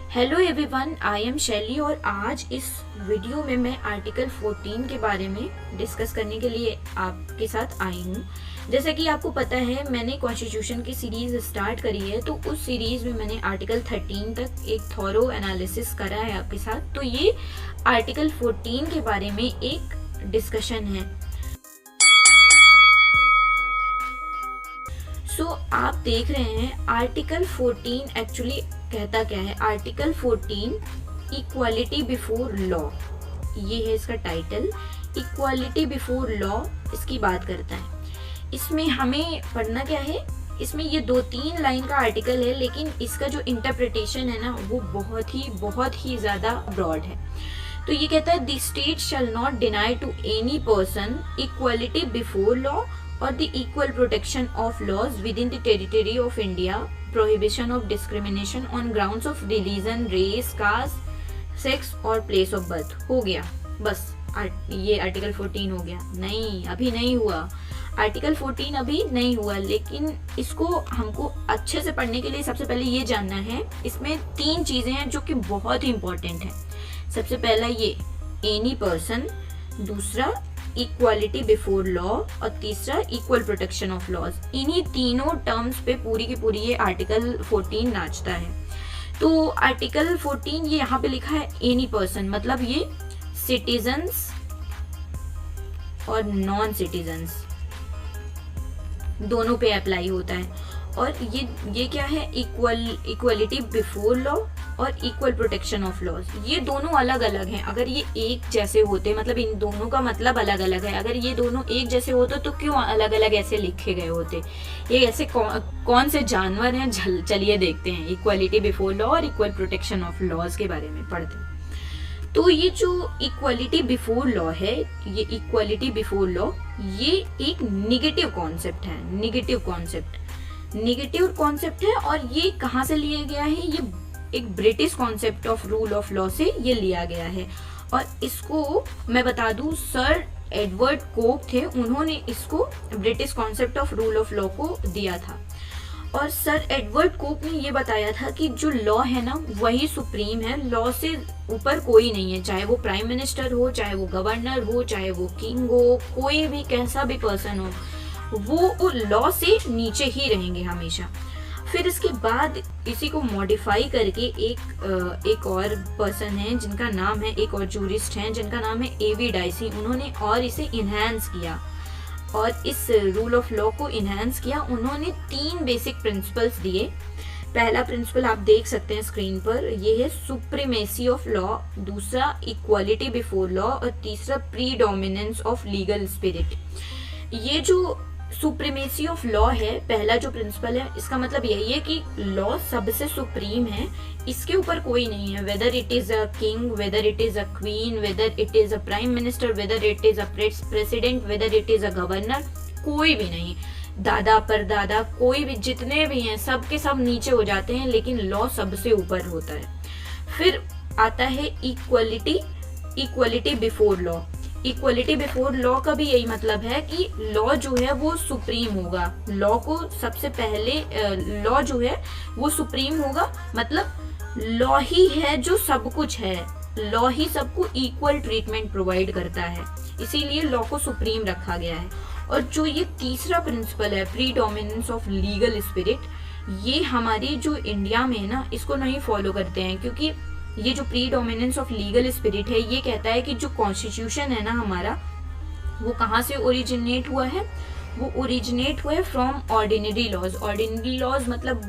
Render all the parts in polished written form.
Hello everyone, I am शैली और आज इस वीडियो में मैं आर्टिकल 14 के बारे में डिस्कस करने के लिए आपके साथ आई हूँ। जैसा कि आपको पता है, मैंने कॉन्स्टिट्यूशन की सीरीज स्टार्ट करी है, तो उस सीरीज में मैंने आर्टिकल 13 तक एक थॉरो एनालिसिस करा है आपके साथ। तो ये आर्टिकल 14 के बारे में एक डिस्कशन है। आप देख रहे हैं आर्टिकल 14 एक्चुअली कहता क्या है। आर्टिकल 14 इक्वालिटी बिफोर लॉ, ये है इसका टाइटल। इक्वालिटी बिफोर लॉ इसकी बात करता है। इसमें हमें पढ़ना क्या है, इसमें ये 2-3 लाइन का आर्टिकल है, लेकिन इसका जो इंटरप्रिटेशन है ना, वो बहुत ही ज्यादा ब्रॉड है। तो ये कहता है the state shall not deny to any person equality before law or the equal protection of laws within the territory of India, prohibition of discrimination on grounds of religion, race, caste, sex और place of birth। हो गया बस, ये article 14 हो गया। नहीं, अभी नहीं हुआ। आर्टिकल 14 अभी नहीं हुआ, लेकिन इसको हमको अच्छे से पढ़ने के लिए सबसे पहले ये जानना है, इसमें 3 चीजें हैं जो कि बहुत ही इंपॉर्टेंट है। सबसे पहला ये एनी पर्सन, दूसरा इक्वालिटी बिफोर लॉ और तीसरा इक्वल प्रोटेक्शन ऑफ लॉज। इन्हीं तीनों टर्म्स पे पूरी की पूरी ये आर्टिकल 14 नाचता है। तो आर्टिकल 14 ये यहाँ पे लिखा है एनी पर्सन, मतलब ये सिटीजन्स और नॉन सिटीजन्स दोनों पे अप्लाई होता है। और ये क्या है, इक्वलिटी बिफोर लॉ और इक्वल प्रोटेक्शन ऑफ लॉज। ये दोनों अलग अलग हैं। अगर ये एक जैसे होते, मतलब इन दोनों का मतलब अलग अलग है, अगर ये दोनों एक जैसे होते तो क्यों अलग अलग ऐसे लिखे गए होते। ये ऐसे कौन से जानवर हैं, चलिए देखते हैं। इक्वलिटी बिफोर लॉ और इक्वल प्रोटेक्शन ऑफ लॉज के बारे में पढ़ते हैं। तो ये जो इक्वलिटी बिफोर लॉ है, ये इक्वलिटी बिफोर लॉ ये एक निगेटिव कॉन्सेप्ट है। निगेटिव कॉन्सेप्ट है और ये कहाँ से लिया गया है, ये एक British concept of rule of law से ये लिया गया है। और इसको मैं बता दूं, सर एडवर्ड कोक थे, उन्होंने इसको British concept of rule of law को दिया था। और सर एडवर्ड कोक ने ये बताया था कि जो लॉ है ना, वही सुप्रीम है। लॉ से ऊपर कोई नहीं है, चाहे वो प्राइम मिनिस्टर हो, चाहे वो गवर्नर हो, चाहे वो किंग हो, कोई भी कैसा भी पर्सन हो, वो लॉ से नीचे ही रहेंगे हमेशा। फिर इसके बाद इसी को मॉडिफाई करके एक और पर्सन है जिनका नाम है, एक और जूरिस्ट हैं जिनका नाम है एवी डाइसी। उन्होंने और इसे इनहैंस किया और इस रूल ऑफ लॉ को इनहैंस किया। उन्होंने 3 बेसिक प्रिंसिपल्स दिए। पहला प्रिंसिपल आप देख सकते हैं स्क्रीन पर, ये है सुप्रीमेसी ऑफ लॉ, दूसरा इक्वालिटी बिफोर लॉ और तीसरा प्रीडोमिनेंस ऑफ लीगल स्पिरिट। ये जो सुप्रीमेसी ऑफ लॉ है, पहला जो प्रिंसिपल है, इसका मतलब यही है कि लॉ सबसे सुप्रीम है, इसके ऊपर कोई नहीं है। Whether it is a king, whether it is a queen, whether it is a prime minister, whether it is a president, whether it is a governor, कोई भी नहीं। दादा परदादा कोई भी, जितने भी हैं, सब के सब नीचे हो जाते हैं, लेकिन लॉ सबसे ऊपर होता है। फिर आता है equality before law. Equality before law का भी यही मतलब है कि लॉ जो है वो सुप्रीम होगा। लॉ को सबसे पहले लॉ जो है वो सुप्रीम होगा, मतलब लॉ ही है जो सब कुछ है। लॉ ही सबको इक्वल ट्रीटमेंट प्रोवाइड करता है, इसीलिए लॉ को सुप्रीम रखा गया है। और जो ये तीसरा प्रिंसिपल है, प्रीडोमिनेंस ऑफ लीगल स्पिरिट, ये हमारी जो इंडिया में है ना, इसको नहीं फॉलो करते हैं। क्योंकि ये जो प्रीडोमिनेंस ऑफ लीगल स्पिरिट है, ये कहता है कि जो कॉन्स्टिट्यूशन है ना हमारा, वो कहाँ से ओरिजिनेट हुआ है, वो ओरिजिनेट हुआ है from ordinary laws. Ordinary laws मतलब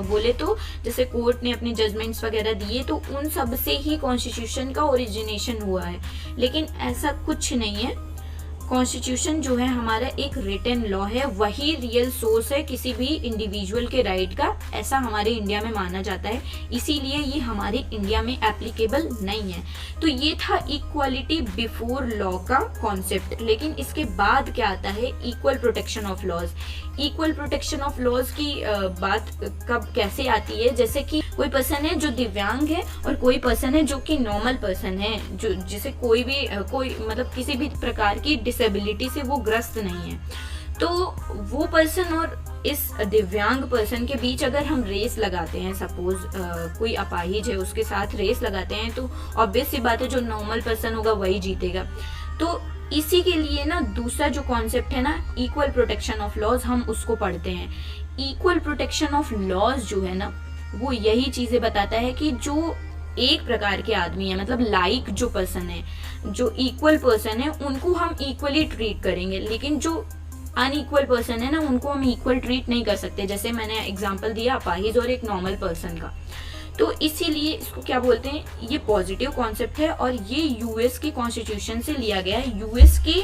बोले तो जैसे कोर्ट ने अपने जजमेंट्स वगैरह दिए, तो उन सब से ही कॉन्स्टिट्यूशन का ओरिजिनेशन हुआ है। लेकिन ऐसा कुछ नहीं है। कॉन्स्टिट्यूशन जो है हमारा एक रिटन लॉ है, वही रियल सोर्स है किसी भी इंडिविजुअल के राइट का, ऐसा हमारे इंडिया में माना जाता है। इसीलिए ये हमारे इंडिया में एप्लीकेबल नहीं है। तो ये था इक्वालिटी बिफोर लॉ का कॉन्सेप्ट। लेकिन इसके बाद क्या आता है, equal protection of laws. Equal protection of laws की बात कब कैसे आती है, जैसे कि कोई पर्सन है जो दिव्यांग है और कोई पर्सन है जो कि नॉर्मल पर्सन है, जो जिसे कोई मतलब किसी भी प्रकार की डिसेबिलिटी से वो ग्रस्त नहीं है। तो वो पर्सन और इस दिव्यांग पर्सन के बीच अगर हम रेस लगाते हैं, सपोज कोई अपाहिज है उसके साथ रेस लगाते हैं, तो ऑब्वियस सी बात है जो नॉर्मल पर्सन होगा वही जीतेगा। तो इसी के लिए ना दूसरा जो कॉन्सेप्ट है ना, इक्वल प्रोटेक्शन ऑफ लॉज, हम उसको पढ़ते हैं। इक्वल प्रोटेक्शन ऑफ लॉज जो है ना, वो यही चीजें बताता है कि जो एक प्रकार के आदमी है, मतलब लाइक जो पर्सन है, जो इक्वल पर्सन है, उनको हम इक्वली ट्रीट करेंगे, लेकिन जो अनइक्वल पर्सन है ना, उनको हम इक्वल ट्रीट नहीं कर सकते। जैसे मैंने एग्जांपल दिया अपाहिज और एक नॉर्मल पर्सन का। तो इसीलिए इसको क्या बोलते हैं, ये पॉजिटिव कॉन्सेप्ट है और ये यूएस के कॉन्स्टिट्यूशन से लिया गया है। यूएस के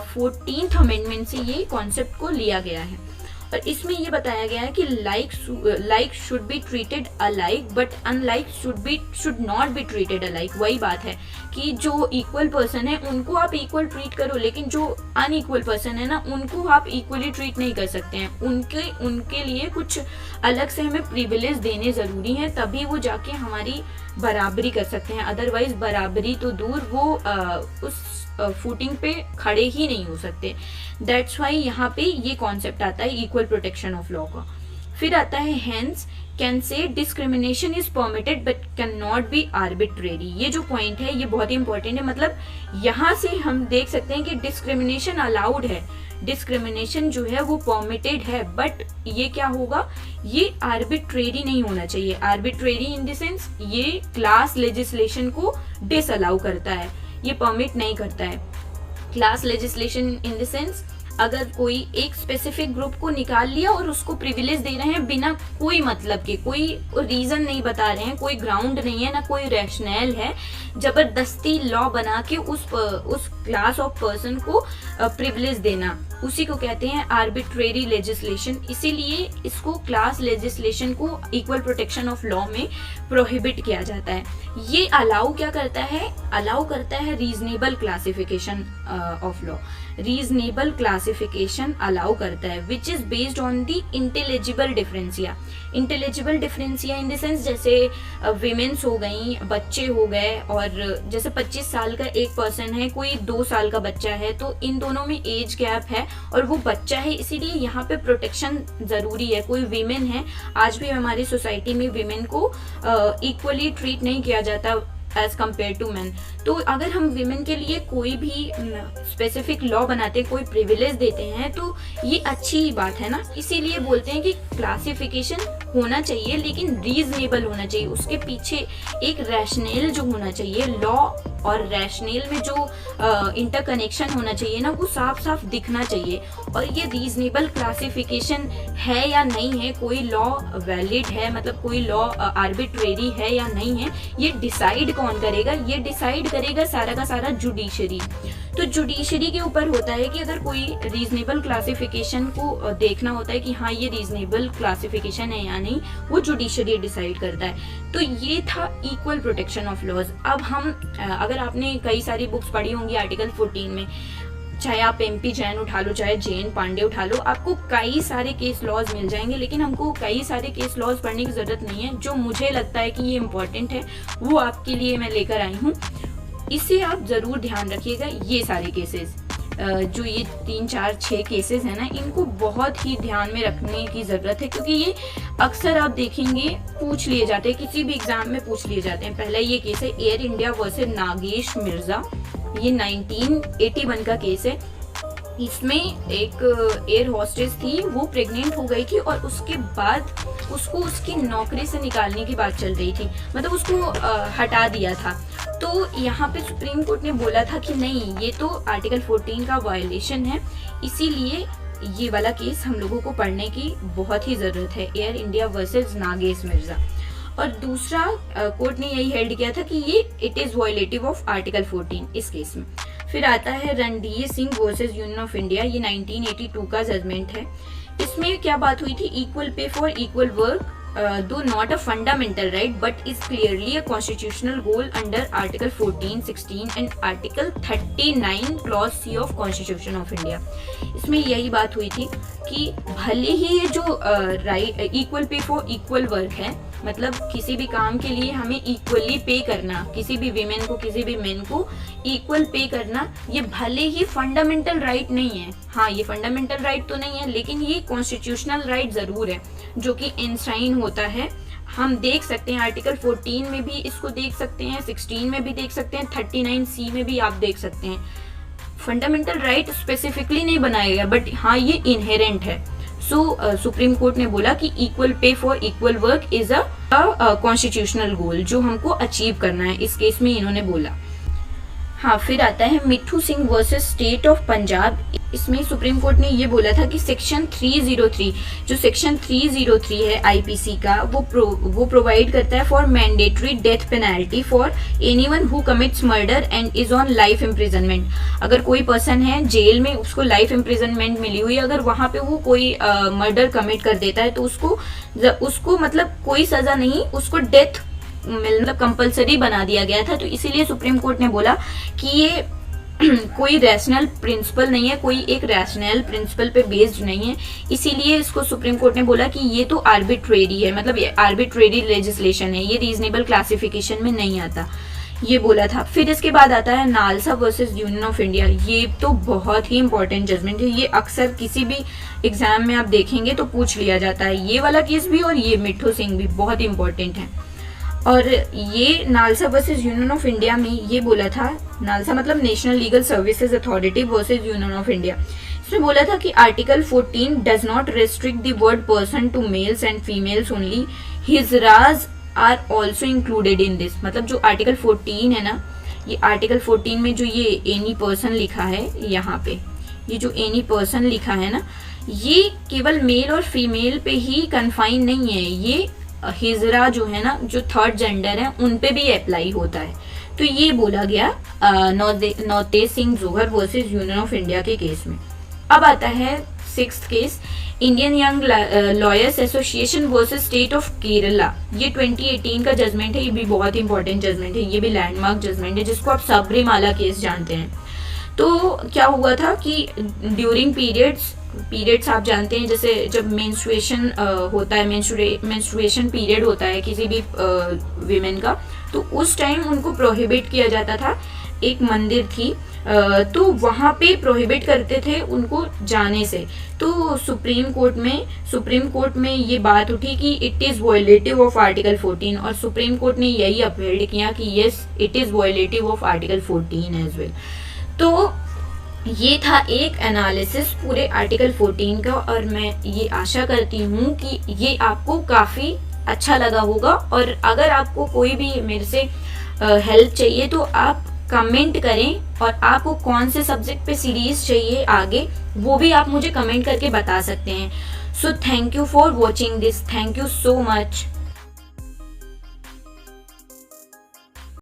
14th अमेंडमेंट से ये कॉन्सेप्ट को लिया गया है। और इसमें ये बताया गया है कि like should be treated alike but unlike should not be treated alike. वही बात है कि जो इक्वल पर्सन है उनको आप इक्वल ट्रीट करो, लेकिन जो अनइक्वल पर्सन है ना, उनको आप इक्वली ट्रीट नहीं कर सकते हैं। उनके लिए कुछ अलग से हमें प्रिविलेज देने जरूरी है, तभी वो जाके हमारी बराबरी कर सकते हैं। अदरवाइज बराबरी तो दूर, वो उस फूटिंग पे खड़े ही नहीं हो सकते। दैट्स वाई यहाँ पे ये कॉन्सेप्ट आता है इक्वल प्रोटेक्शन ऑफ लॉ का। फिर आता है hence can say discrimination is permitted but can not be arbitrary. ये जो पॉइंट है ये बहुत ही इंपॉर्टेंट है। मतलब यहाँ से हम देख सकते हैं कि डिस्क्रिमिनेशन अलाउड है, डिस्क्रिमिनेशन जो है वो परमिटेड है, बट ये क्या होगा, ये आर्बिट्रेरी नहीं होना चाहिए। आर्बिट्रेरी इन द सेंस ये क्लास लेजिस्लेशन को डिसअलाउ करता है, ये परमिट नहीं करता है। Class legislation in the sense अगर कोई एक स्पेसिफिक ग्रुप को निकाल लिया और उसको प्रिविलेज दे रहे हैं बिना कोई मतलब के, कोई रीजन नहीं बता रहे हैं, कोई ग्राउंड नहीं है ना, कोई रैशनल है, जबरदस्ती लॉ बना के उस क्लास ऑफ पर्सन को प्रिविलेज देना, उसी को कहते हैं आर्बिट्रेरी लेजिस्लेशन। इसीलिए इसको क्लास लेजिस्लेशन को इक्वल प्रोटेक्शन ऑफ लॉ में प्रोहिबिट किया जाता है। ये अलाउ क्या करता है, अलाउ करता है reasonable classification of law. Reasonable classification allow करता है which is based on the intelligible differentia. Intelligible differentia in the sense जैसे विमेन्स हो गई, बच्चे हो गए, और जैसे 25 साल का एक पर्सन है, कोई 2 साल का बच्चा है, तो इन दोनों में एज गैप है और वो बच्चा है, इसीलिए यहाँ पे प्रोटेक्शन जरूरी है। कोई वीमेन है, आज भी हमारी सोसाइटी में वीमेन को इक्वली ट्रीट नहीं किया जाता एज कम्पेयर टू मैन। तो अगर हम विमेन के लिए कोई भी स्पेसिफिक लॉ बनाते हैं, कोई प्रिविलेज देते हैं, तो ये अच्छी ही बात है ना। इसीलिए बोलते हैं कि क्लासिफिकेशन होना चाहिए लेकिन रीजनेबल होना चाहिए, उसके पीछे एक रैशनल जो होना चाहिए, लॉ और रैशनल में जो इंटरकनेक्शन होना चाहिए ना, वो साफ साफ दिखना चाहिए। और ये रीजनेबल क्लासिफिकेशन है या नहीं है, कोई लॉ वैलिड है, मतलब कोई लॉ आर्बिट्रेरी है या नहीं है, ये डिसाइड कौन करेगा, ये डिसाइड करेगा सारा का सारा जुडिशरी। तो जुडिशरी के ऊपर होता है कि अगर कोई रीजनेबल क्लासिफिकेशन को देखना होता है कि हाँ ये रीजनेबल क्लासिफिकेशन है या नहीं, वो जुडिशरी डिसाइड करता है। तो ये था इक्वल प्रोटेक्शन ऑफ लॉज। अब हम अगर आपने कई सारी बुक्स पढ़ी होंगी आर्टिकल 14 में, चाहे आप MP जैन उठा लो, चाहे जैन पांडे उठा लो, आपको कई सारे केस लॉज मिल जाएंगे, लेकिन हमको कई सारे केस लॉज पढ़ने की जरूरत नहीं है। जो मुझे लगता है कि ये इम्पोर्टेंट है वो आपके लिए मैं लेकर आई हूँ, इसे आप जरूर ध्यान रखिएगा। ये सारे केसेस जो ये 3, 4, 6 केसेस है ना, इनको बहुत ही ध्यान में रखने की जरूरत है, क्योंकि ये अक्सर आप देखेंगे पूछ लिए जाते हैं, किसी भी एग्जाम में पूछ लिए जाते हैं। पहला ये केस है air India versus Nagesh Mirza, ये 1981 का केस है। इसमें एक एयर होस्टेस थी, वो प्रेग्नेंट हो गई थी और उसके बाद उसको उसकी नौकरी से निकालने की बात चल रही थी, मतलब उसको हटा दिया था। तो यहाँ पे सुप्रीम कोर्ट ने बोला था कि नहीं, ये तो आर्टिकल 14 का वायलेशन है, इसीलिए ये वाला केस हम लोगों को पढ़ने की बहुत ही जरूरत है, air India versus Nagesh Mirza. और दूसरा कोर्ट ने यही हेल्ड किया था कि ये it is violative of article 14 इस केस में। फिर आता है Randhir Singh versus Union of India, ये 1982 का जजमेंट है। इसमें क्या बात हुई थी, equal pay for equal work though not a fundamental right but is clearly a constitutional goal under Article 14, 16 and Article 39 Clause C of Constitution of India। इसमें यही बात हुई थी कि भले ही ये जो equal pay for equal work है, मतलब किसी भी काम के लिए हमें इक्वली पे करना, किसी भी वीमेन को किसी भी मेन को इक्वल पे करना, ये भले ही फंडामेंटल राइट नहीं है, हाँ ये फंडामेंटल राइट तो नहीं है, लेकिन ये कॉन्स्टिट्यूशनल राइट जरूर है जो कि इंश्राइन होता है। हम देख सकते हैं आर्टिकल 14 में भी इसको देख सकते हैं, 16 में भी देख सकते हैं, 39C में भी आप देख सकते हैं। फंडामेंटल राइट स्पेसिफिकली नहीं बनाया गया, बट हाँ ये इनहेरेंट है। सो सुप्रीम कोर्ट ने बोला कि equal pay for equal work is a constitutional goal जो हमको अचीव करना है, इस केस में इन्होंने बोला। हाँ, फिर आता है मिट्ठू Singh versus state of Punjab. इसमें सुप्रीम कोर्ट ने ये बोला था कि सेक्शन 303, जो सेक्शन 303 है आईपीसी का, वो प्रोवाइड करता है for mandatory death penalty for anyone who commits murder and is on life imprisonment. अगर कोई पर्सन है जेल में, उसको लाइफ इम्प्रिजनमेंट मिली हुई, अगर वहां पे वो कोई मर्डर कमिट कर देता है तो उसको मतलब कोई सजा नहीं, उसको डेथ मतलब कंपलसरी बना दिया गया था। तो इसीलिए सुप्रीम कोर्ट ने बोला कि ये कोई रैशनल प्रिंसिपल नहीं है, कोई एक रैशनल प्रिंसिपल पे बेस्ड नहीं है, इसीलिए इसको सुप्रीम कोर्ट ने बोला कि ये तो आर्बिट्रेरी है, मतलब ये आर्बिट्रेरी लेजिस्लेशन है, ये रीजनेबल क्लासिफिकेशन में नहीं आता, ये बोला था। फिर इसके बाद आता है NALSA versus Union of India. ये तो बहुत ही इंपॉर्टेंट जजमेंट है, ये अक्सर किसी भी एग्जाम में आप देखेंगे तो पूछ लिया जाता है, ये वाला केस भी और ये मिट्ठू सिंह भी बहुत इंपॉर्टेंट है। और ये NALSA versus Union of India में ये बोला था, नालसा मतलब National Legal Services Authority versus Union of India, इसमें बोला था कि article 14 does not restrict the word person to males and females only, hijras are also included in this. मतलब जो आर्टिकल 14 है ना, ये आर्टिकल 14 में जो ये एनी पर्सन लिखा है, यहाँ पे ये जो एनी पर्सन लिखा है ना, ये केवल मेल और फीमेल पे ही कन्फाइन नहीं है, ये हिजरा जो है ना, जो थर्ड जेंडर है, उन पे भी अप्लाई होता है। तो ये बोला गया नौतेज सिंह जोहर वर्सेस यूनियन ऑफ इंडिया के केस में। अब आता है 6th case, Indian young lawyers association versus state of Kerala. ये 2018 का जजमेंट है, ये भी बहुत इंपॉर्टेंट जजमेंट है, ये भी लैंडमार्क जजमेंट है, जिसको आप सबरीमाला केस जानते हैं। तो क्या हुआ था कि ड्यूरिंग पीरियड्स आप जानते हैं, जैसे जब मेंस्ट्रुएशन होता है, मेंस्ट्रुएशन पीरियड होता है किसी भी वीमेन का, तो उस टाइम उनको प्रोहिबिट किया जाता था। एक मंदिर थी, तो वहां पे प्रोहिबिट करते थे उनको जाने से। तो सुप्रीम कोर्ट में ये बात उठी कि it is violative of article 14, और सुप्रीम कोर्ट ने यही अपहेल्ड किया कि yes it is violative of article 14 as well. तो ये था एक एनालिसिस पूरे आर्टिकल 14 का, और मैं ये आशा करती हूँ कि ये आपको काफ़ी अच्छा लगा होगा। और अगर आपको कोई भी मेरे से हेल्प चाहिए तो आप कमेंट करें, और आपको कौन से सब्जेक्ट पे सीरीज चाहिए आगे, वो भी आप मुझे कमेंट करके बता सकते हैं। So thank you for watching this, thank you so much.